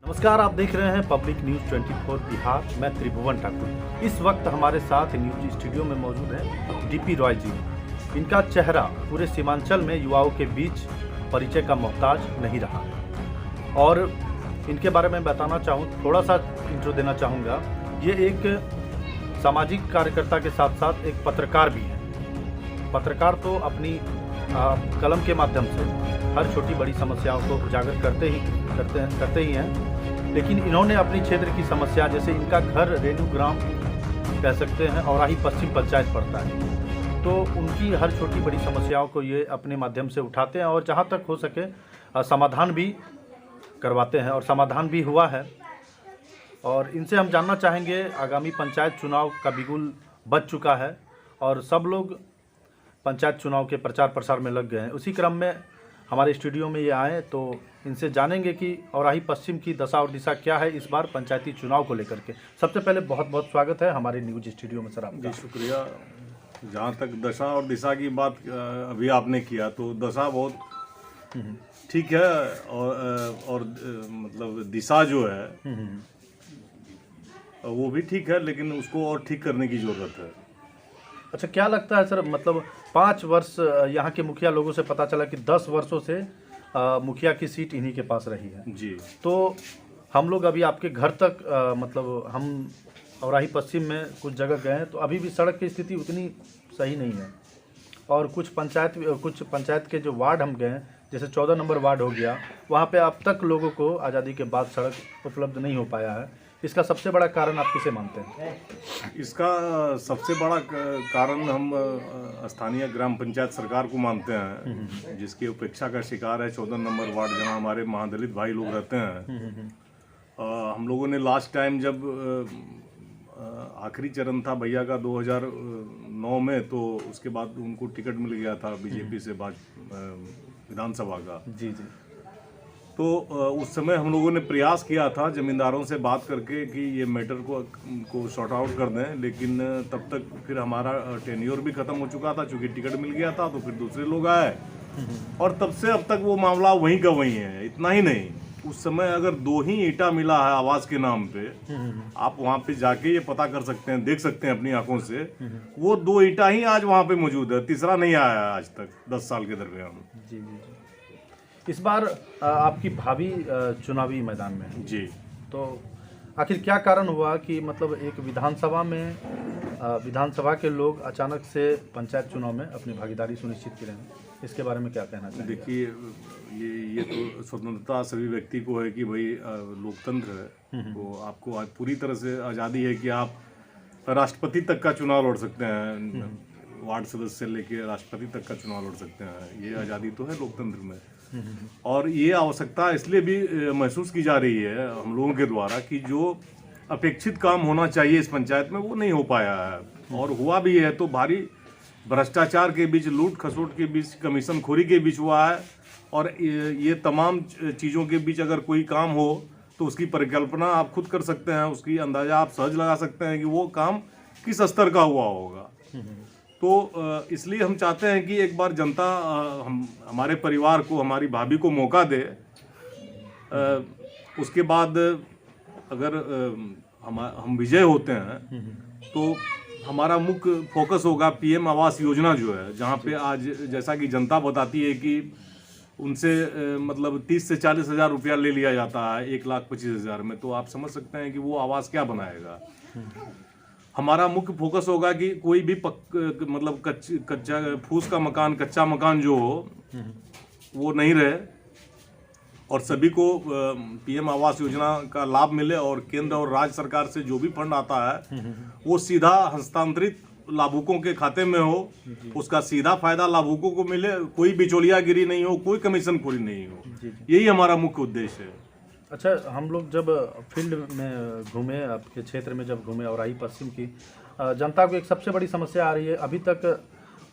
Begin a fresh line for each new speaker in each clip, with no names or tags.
नमस्कार, आप देख रहे हैं पब्लिक न्यूज़ 24 बिहार। मैं त्रिभुवन ठाकुर। इस वक्त हमारे साथ न्यूज स्टूडियो में मौजूद है डीपी रॉय जी। इनका चेहरा पूरे सीमांचल में युवाओं के बीच परिचय का मोहताज नहीं रहा और इनके बारे में बताना चाहूँ, थोड़ा सा इंट्रो देना चाहूँगा। ये एक सामाजिक कार्यकर्ता के साथ साथ एक पत्रकार भी हैं। पत्रकार तो अपनी कलम के माध्यम से हर छोटी बड़ी समस्याओं को उजागर करते ही हैं, लेकिन इन्होंने अपनी क्षेत्र की समस्या, जैसे इनका घर रेणु ग्राम कह सकते हैं औराही पश्चिम पंचायत पड़ता है, तो उनकी हर छोटी बड़ी समस्याओं को ये अपने माध्यम से उठाते हैं और जहाँ तक हो सके समाधान भी करवाते हैं और समाधान भी हुआ है। और इनसे हम जानना चाहेंगे, आगामी पंचायत चुनाव का बिगुल बज चुका है और सब लोग पंचायत चुनाव के प्रचार प्रसार में लग गए हैं। उसी क्रम में हमारे स्टूडियो में ये आए तो इनसे जानेंगे कि औराही पश्चिम की दशा और दिशा क्या है इस बार पंचायती चुनाव को लेकर के। सबसे पहले बहुत बहुत स्वागत है हमारे न्यूज स्टूडियो में सर आपका।
जी शुक्रिया। जहाँ तक दशा और दिशा की बात अभी आपने किया, तो दशा बहुत ठीक है और मतलब दिशा जो है वो भी ठीक है, लेकिन उसको और ठीक करने की ज़रूरत है।
अच्छा, क्या लगता है सर, मतलब 5 वर्ष यहाँ के मुखिया लोगों से पता चला कि 10 वर्षों से मुखिया की सीट इन्हीं के पास रही है
जी।
तो हम लोग अभी आपके घर तक मतलब हम औराही पश्चिम में कुछ जगह गए हैं तो अभी भी सड़क की स्थिति उतनी सही नहीं है और कुछ पंचायत के जो वार्ड हम गए, जैसे 14 नंबर वार्ड हो गया, वहाँ पे अब तक लोगों को आज़ादी के बाद सड़क उपलब्ध नहीं हो पाया है। इसका सबसे बड़ा कारण आप किसे मानते हैं?
इसका सबसे बड़ा कारण हम स्थानीय ग्राम पंचायत सरकार को मानते हैं, जिसकी उपेक्षा का शिकार है 14 नंबर वार्ड, जहां हमारे महादलित भाई लोग रहते हैं। हम लोगों ने लास्ट टाइम जब आखिरी चरण था भैया का 2009 में, तो उसके बाद उनको टिकट मिल गया था बीजेपी से विधानसभा का।
जी जी।
तो उस समय हम लोगों ने प्रयास किया था जमींदारों से बात करके कि ये मैटर को सॉर्ट आउट कर दें, लेकिन तब तक फिर हमारा टेन्योर भी ख़त्म हो चुका था, चूँकि टिकट मिल गया था। तो फिर दूसरे लोग आए और तब से अब तक वो मामला वहीं का वहीं है। इतना ही नहीं, उस समय अगर 2 ही ईंटा मिला है आवास के नाम पे, आप वहाँ पे जाके ये पता कर सकते हैं, देख सकते हैं अपनी आंखों से, वो 2 ईंटा ही आज वहाँ पे मौजूद है, तीसरा नहीं आया है आज तक 10 साल के दरमियान।
जी जी जी। इस बार आपकी भाभी चुनावी मैदान में है
जी, तो
आखिर क्या कारण हुआ कि मतलब एक विधानसभा के लोग अचानक से पंचायत चुनाव में अपनी भागीदारी सुनिश्चित की रहे हैं? इसके बारे में क्या कहना चाहिए?
देखिए, ये तो स्वतंत्रता सभी व्यक्ति को है कि भाई लोकतंत्र है, तो आपको आज पूरी तरह से आज़ादी है कि आप राष्ट्रपति तक का चुनाव लड़ सकते हैं, वार्ड सदस्य से लेके राष्ट्रपति तक का चुनाव लड़ सकते हैं। ये आज़ादी तो है लोकतंत्र में। और ये आवश्यकता इसलिए भी महसूस की जा रही है हम लोगों के द्वारा कि जो अपेक्षित काम होना चाहिए इस पंचायत में वो नहीं हो पाया है, और हुआ भी है तो भारी भ्रष्टाचार के बीच, लूट खसोट के बीच, कमीशन खोरी के बीच हुआ है। और ये तमाम चीज़ों के बीच अगर कोई काम हो तो उसकी परिकल्पना आप खुद कर सकते हैं, उसकी अंदाज़ा आप सहज लगा सकते हैं कि वो काम किस स्तर का हुआ होगा। तो इसलिए हम चाहते हैं कि एक बार जनता हमारे परिवार को, हमारी भाभी को मौका दे। उसके बाद अगर हम विजय होते हैं तो हमारा मुख्य फोकस होगा पीएम आवास योजना जो है, जहाँ पे आज जैसा कि जनता बताती है कि उनसे मतलब 30 से 40 हज़ार रुपया ले लिया जाता है 1,25,000 में, तो आप समझ सकते हैं कि वो आवास क्या बनाएगा। हमारा मुख्य फोकस होगा कि कोई भी मतलब कच्चा फूस का मकान, कच्चा मकान जो हो वो नहीं रहे और सभी को पीएम आवास योजना का लाभ मिले, और केंद्र और राज्य सरकार से जो भी फंड आता है वो सीधा हस्तांतरित लाभुकों के खाते में हो, उसका सीधा फायदा लाभुकों को मिले, कोई बिचौलियागिरी नहीं हो, कोई कमीशन खोरी नहीं हो। यही हमारा मुख्य उद्देश्य है।
अच्छा, हम लोग जब फील्ड में घूमे, आपके क्षेत्र में जब घूमे औराही पश्चिम की जनता को एक सबसे बड़ी समस्या आ रही है, अभी तक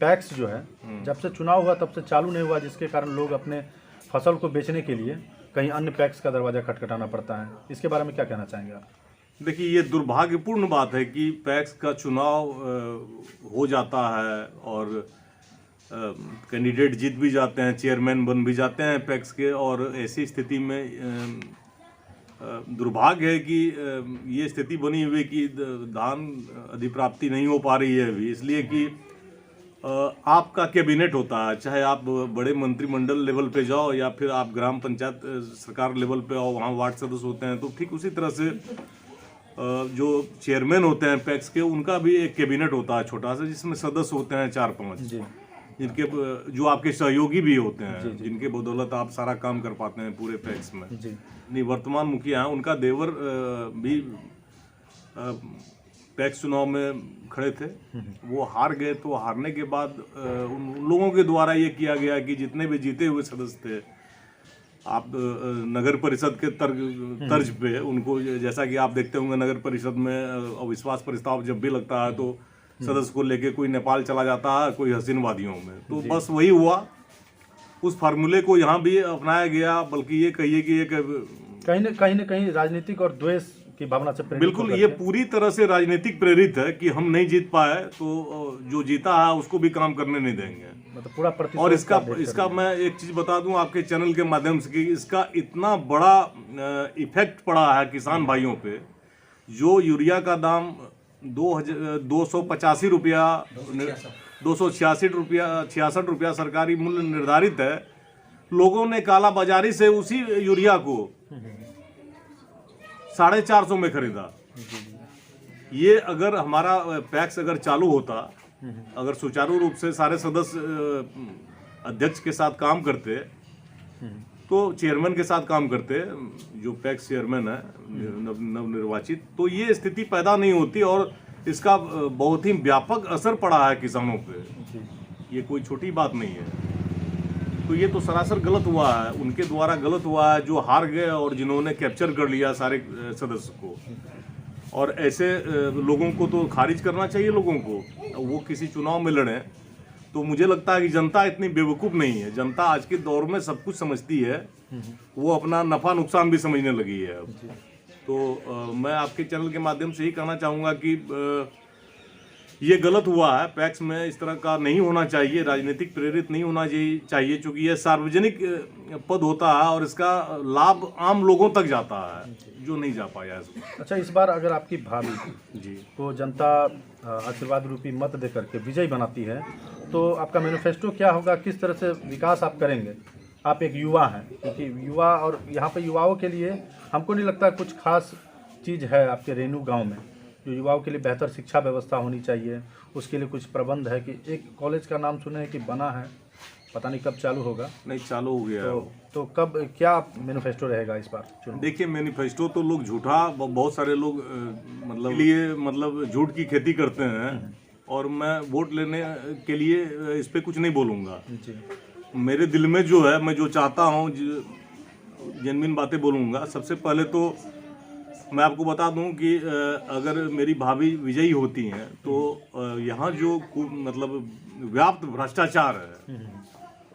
पैक्स जो है जब से चुनाव हुआ तब से चालू नहीं हुआ, जिसके कारण लोग अपने फसल को बेचने के लिए कहीं अन्य पैक्स का दरवाज़ा खटखटाना पड़ता है। इसके बारे में क्या कहना चाहेंगे आप?
देखिए, ये दुर्भाग्यपूर्ण बात है कि पैक्स का चुनाव हो जाता है और कैंडिडेट जीत भी जाते हैं, चेयरमैन बन भी जाते हैं पैक्स के, और ऐसी स्थिति में दुर्भाग्य है कि ये स्थिति बनी हुई है कि धान अधिप्राप्ति नहीं हो पा रही है अभी, इसलिए कि आपका कैबिनेट होता है, चाहे आप बड़े मंत्रिमंडल लेवल पे जाओ या फिर आप ग्राम पंचायत सरकार लेवल पे आओ, वहाँ वार्ड सदस्य होते हैं, तो ठीक उसी तरह से जो चेयरमैन होते हैं पैक्स के, उनका भी एक कैबिनेट होता है छोटा सा, जिसमें सदस्य होते हैं 4-5, जिनके जो आपके सहयोगी भी होते हैं, जिनके बदौलत आप सारा काम कर पाते हैं पूरे पैक्स में। नहीं, वर्तमान मुखिया हैं, उनका देवर भी पैक्स चुनाव में खड़े थे, वो हार गए। तो हारने के बाद उन लोगों के द्वारा ये किया गया कि जितने भी जीते हुए सदस्य थे, आप नगर परिषद के तर्ज पे उनको, जैसा कि आप देखते होंगे नगर परिषद में अविश्वास प्रस्ताव जब भी लगता है तो सदस्य को लेके कोई नेपाल चला जाता है, कोई हसीन वादियों में। तो बस वही हुआ, उस फार्मूले को यहाँ भी अपनाया गया। बल्कि ये कहिए कि एक
कहीं न कहीं राजनीतिक और द्वेष की भावना से प्रेरित,
बिल्कुल ये पूरी तरह से राजनीतिक प्रेरित है कि हम नहीं जीत पाए तो जो जीता है उसको भी काम करने नहीं देंगे,
मतलब पूरा। और
इसका मैं एक चीज बता दूं आपके चैनल के माध्यम से कि इसका इतना बड़ा इफेक्ट पड़ा है किसान भाइयों पे। जो यूरिया का दाम 285 रुपया, 266 रुपया सरकारी मूल्य निर्धारित है, लोगों ने कालाबाजारी से उसी यूरिया को 450 में खरीदा। ये अगर हमारा पैक्स अगर चालू होता, अगर सुचारू रूप से सारे सदस्य अध्यक्ष के साथ काम करते, तो चेयरमैन के साथ काम करते, जो पैक्स चेयरमैन है नवनिर्वाचित, तो ये स्थिति पैदा नहीं होती और इसका बहुत ही व्यापक असर पड़ा है किसानों पे। ये कोई छोटी बात नहीं है। तो ये तो सरासर गलत हुआ है, उनके द्वारा गलत हुआ है जो हार गए और जिन्होंने कैप्चर कर लिया सारे सदस्य को। और ऐसे लोगों को तो खारिज करना चाहिए लोगों को। वो किसी चुनाव में लड़े तो मुझे लगता है कि जनता इतनी बेवकूफ़ नहीं है। जनता आज के दौर में सब कुछ समझती है, वो अपना नफ़ा नुकसान भी समझने लगी है अब। तो मैं आपके चैनल के माध्यम से ही कहना चाहूँगा कि ये गलत हुआ है। पैक्स में इस तरह का नहीं होना चाहिए, राजनीतिक प्रेरित नहीं होना चाहिए, क्योंकि यह सार्वजनिक पद होता है और इसका लाभ आम लोगों तक जाता है, जो नहीं जा पाया है।
अच्छा, इस बार अगर आपकी भाभी
जी
को जनता आशीर्वाद रूपी मत दे करके विजयी बनाती है, तो आपका मैनिफेस्टो क्या होगा, किस तरह से विकास आप करेंगे? आप एक युवा हैं, क्योंकि युवा, और यहाँ पे युवाओं के लिए हमको नहीं लगता कुछ खास चीज़ है आपके रेणु गांव में जो युवाओं के लिए बेहतर शिक्षा व्यवस्था होनी चाहिए। उसके लिए कुछ प्रबंध है कि एक कॉलेज का नाम सुने कि बना है, पता नहीं कब चालू होगा।
नहीं, चालू हो गया।
तो कब, क्या मैनिफेस्टो रहेगा इस बार?
देखिए, मैनिफेस्टो तो लोग झूठा, बहुत सारे लोग मतलब झूठ की खेती करते हैं, और मैं वोट लेने के लिए इस पर कुछ नहीं बोलूँगा। मेरे दिल में जो है, मैं जो चाहता हूँ, जेन्युइन बातें बोलूँगा। सबसे पहले तो मैं आपको बता दूं कि अगर मेरी भाभी विजयी होती हैं तो यहाँ जो मतलब व्याप्त भ्रष्टाचार है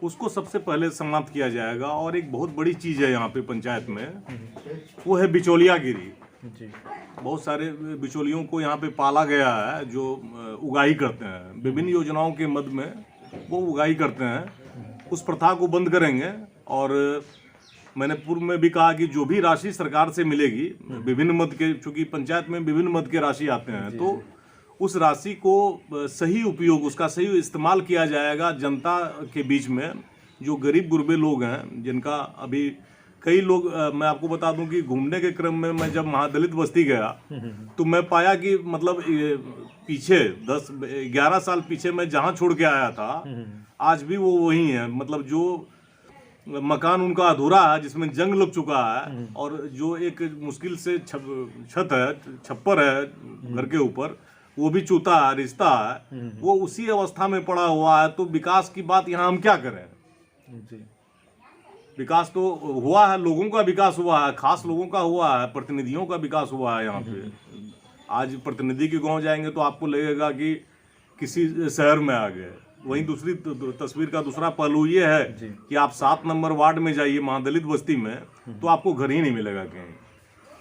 उसको सबसे पहले समाप्त किया जाएगा। और एक बहुत बड़ी चीज़ है यहाँ पे पंचायत में, वो है बिचौलियागिरी। बहुत सारे बिचौलियों को यहाँ पे पाला गया है जो उगाही करते हैं, विभिन्न योजनाओं के मद में वो उगाही करते हैं। उस प्रथा को बंद करेंगे। और मैंने पूर्व में भी कहा कि जो भी राशि सरकार से मिलेगी विभिन्न मद के, चूंकि पंचायत में विभिन्न मद के राशि आते हैं, तो उस राशि को सही उपयोग, उसका सही इस्तेमाल किया जाएगा जनता के बीच में। जो गरीब गुरबे लोग हैं, जिनका अभी कई लोग, मैं आपको बता दूं कि घूमने के क्रम में मैं जब महादलित बस्ती गया तो मैं पाया कि मतलब पीछे 10-11 साल पीछे मैं जहाँ छोड़ के आया था, आज भी वो वही है। मतलब जो मकान उनका अधूरा है, जिसमें जंग लग चुका है, और जो एक मुश्किल से छत है, छप्पर है घर के ऊपर, वो भी चूता है, रिश्ता है, वो उसी अवस्था में पड़ा हुआ है। तो विकास की बात यहाँ हम क्या करें? विकास तो हुआ है, लोगों का विकास हुआ है, खास लोगों का हुआ है, प्रतिनिधियों का विकास हुआ है यहाँ पे। आज प्रतिनिधि के गांव जाएंगे तो आपको लगेगा कि किसी शहर में आ गए। वहीं दूसरी तस्वीर का दूसरा पहलू ये है कि आप 7 नंबर वार्ड में जाइए महादलित बस्ती में, तो आपको घर ही नहीं मिलेगा कहीं।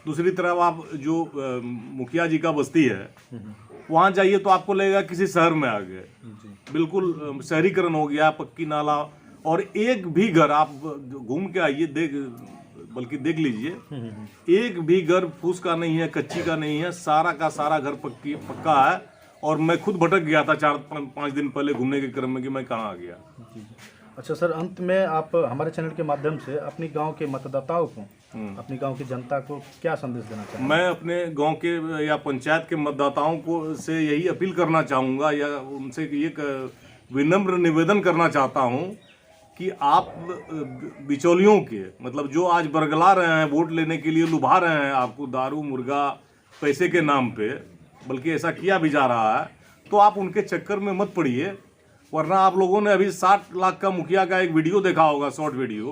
दूसरी तरफ आप जो मुखिया जी का बस्ती है, वहाँ जाइए तो आपको लगेगा किसी शहर में आ गए। बिल्कुल शहरीकरण हो गया, पक्की नाला, और एक भी घर आप घूम के आइए, बल्कि देख लीजिए एक भी घर फूस का नहीं है, कच्ची का नहीं है, सारा का सारा घर पक्का है। और मैं खुद भटक गया था 4-5 दिन पहले घूमने के क्रम में कि मैं कहाँ आ गया।
अच्छा सर, अंत में आप हमारे चैनल के माध्यम से अपनी गांव के मतदाताओं को, अपनी गांव की जनता को क्या संदेश देना चाहते हैं?
मैं अपने गांव के या पंचायत के मतदाताओं को से यही अपील करना चाहूँगा या उनसे एक विनम्र निवेदन करना चाहता हूँ कि आप बिचौलियों के, मतलब जो आज बरगला रहे हैं, वोट लेने के लिए लुभा रहे हैं आपको दारू मुर्गा पैसे के नाम पे, बल्कि ऐसा किया भी जा रहा है, तो आप उनके चक्कर में मत पड़िए। वरना आप लोगों ने अभी 60 लाख का मुखिया का एक वीडियो देखा होगा, शॉर्ट वीडियो,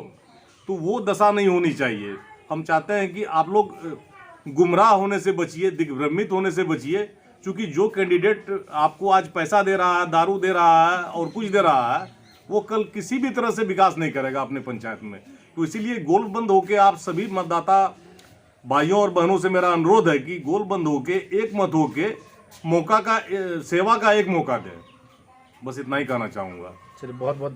तो वो दशा नहीं होनी चाहिए। हम चाहते हैं कि आप लोग गुमराह होने से बचिए, दिग्भ्रमित होने से बचिए, क्योंकि जो कैंडिडेट आपको आज पैसा दे रहा है, दारू दे रहा है और कुछ दे रहा है, वो कल किसी भी तरह से विकास नहीं करेगा अपने पंचायत में। तो इसीलिए गोलबंद होके आप सभी मतदाता भाइयों और बहनों से मेरा अनुरोध है कि गोलबंद होके एक मत होके मौका का सेवा का एक मौका दें। बस इतना ही कहना चाहूँगा।
चलिए, बहुत बहुत